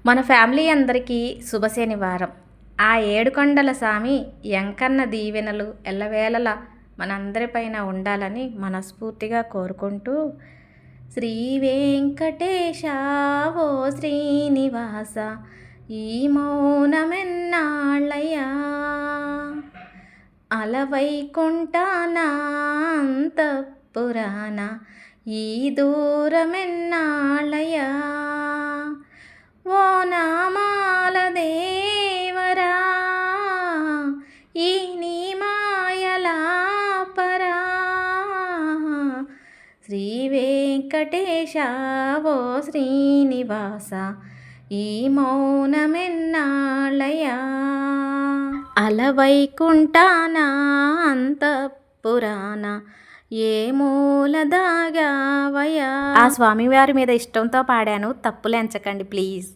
మన ఫ్యామిలీ అందరికీ శుభ శనివారం. ఆ ఏడుకొండల స్వామి ఎంకన్న దీవెనలు ఎల్లవేళలా మనందరిపైన ఉండాలని మనస్ఫూర్తిగా కోరుకుంటూ, శ్రీ వెంకటేశ ఓ శ్రీనివాస ఈ మౌనమెన్నాళ్ళయ్యా, అలవైకుంఠాన అంతఃపురాన ఈ దూరమెన్నాళ్ళయ్యా, ఓ నామాల దేవరా ఈ నీ మాయలాపరా, శ్రీ వెంకటేశ ఓ శ్రీనివాస ఈ మౌనమెన్నాళ్ళయ్యా, అలవైకుంఠాన అంతఃపురాన ఏ మూల దాగావయ్యా. ఆ స్వామివారి మీద ఇష్టంతో పాడాను, తప్పులు ఎంచకండి ప్లీజ్.